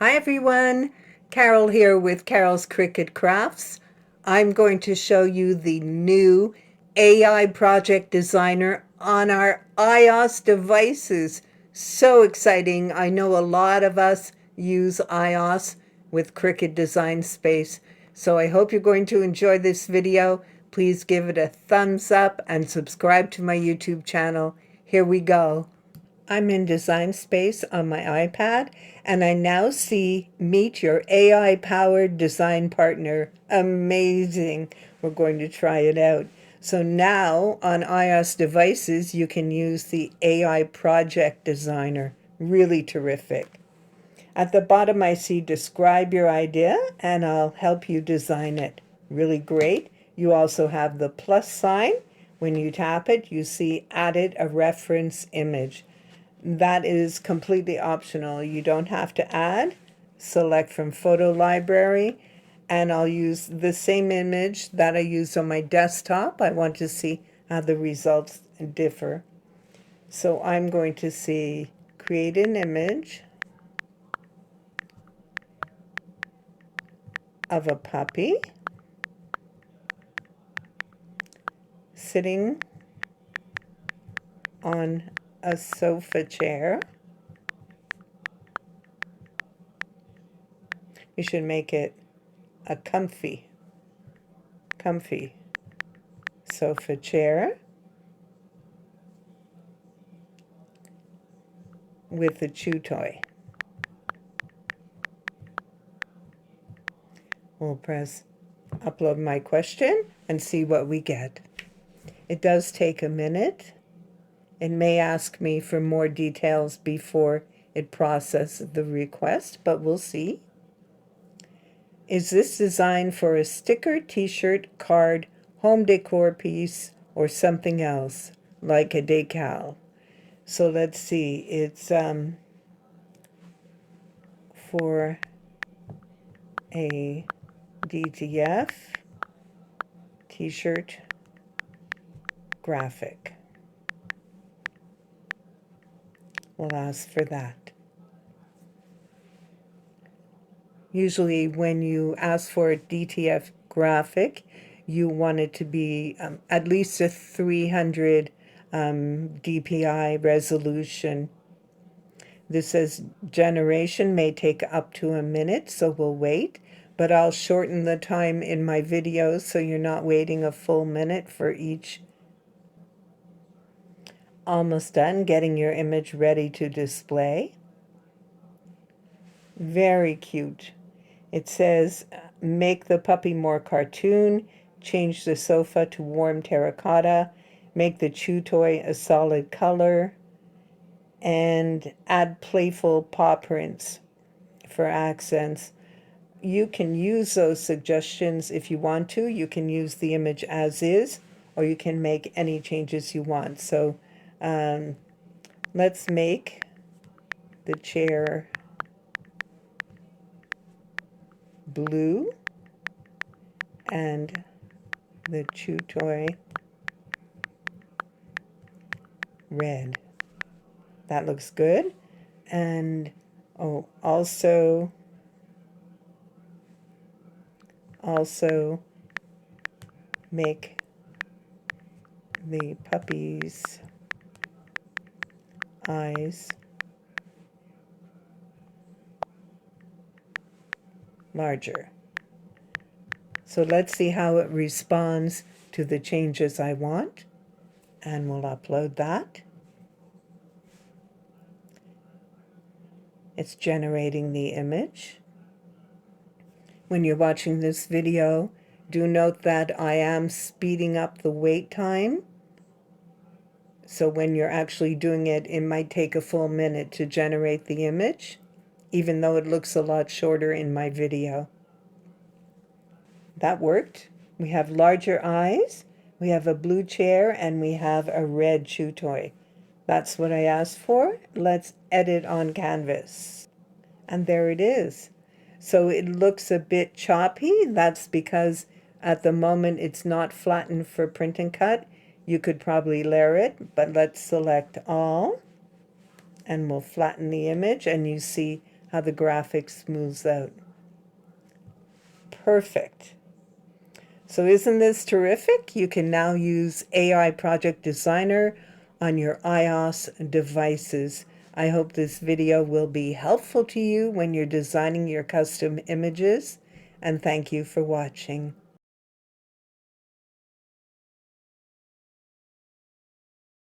Hi everyone, Carol here with Carol's Cricut Crafts. I'm going to show you the new AI project designer on our iOS devices. So exciting. I know a lot of us use iOS with Cricut Design Space. So I hope you're going to enjoy this video. Please give it a thumbs up and subscribe to my YouTube channel. Here we go. I'm in Design Space on my iPad, and I now see Meet Your AI-powered design partner. Amazing. We're going to try it out. So now on iOS devices, you can use the AI Project Designer. Really terrific. At the bottom, I see Describe Your Idea, and I'll help you design it. Really great. You also have the plus sign. When you tap it, you see Added a Reference Image. That is completely optional. You don't have to add. Select from photo library, and I'll use the same image that I used on my desktop. I want to see how the results differ. So I'm going to see create an image of a puppy sitting on a sofa chair. We should make it a comfy sofa chair with a chew toy. We'll press upload my question and see what we get. It does take a minute. It may ask me for more details before it processes the request, but we'll see. Is this designed for a sticker, t-shirt, card, home decor piece, or something else, like a decal? So let's see. It's for a DTF t-shirt graphic. We'll ask for that. Usually when you ask for a DTF graphic, you want it to be at least a 300 DPI resolution. This says generation may take up to a minute, so we'll wait. But I'll shorten the time in my videos so you're not waiting a full minute for each. Almost done getting your image ready to display. Very cute. It says, make the puppy more cartoon, change the sofa to warm terracotta, make the chew toy a solid color, and add playful paw prints for accents. You can use those suggestions if you want to. You can use the image as is, or you can make any changes you want. So let's make the chair blue and the chew toy red. That looks good. And also make the puppy's eyes larger. So let's see how it responds to the changes I want, and we'll upload that. It's generating the image. When you're watching this video, do note that I am speeding up the wait time. So when you're actually doing it, it might take a full minute to generate the image, even though it looks a lot shorter in my video. That worked. We have larger eyes, we have a blue chair, and we have a red chew toy. That's what I asked for. Let's edit on canvas. And there it is. So it looks a bit choppy. That's because at the moment it's not flattened for print and cut. You could probably layer it, but let's select all, and we'll flatten the image, and you see how the graphics smooths out. Perfect. So isn't this terrific? You can now use AI Project Designer on your iOS devices. I hope this video will be helpful to you when you're designing your custom images, and thank you for watching.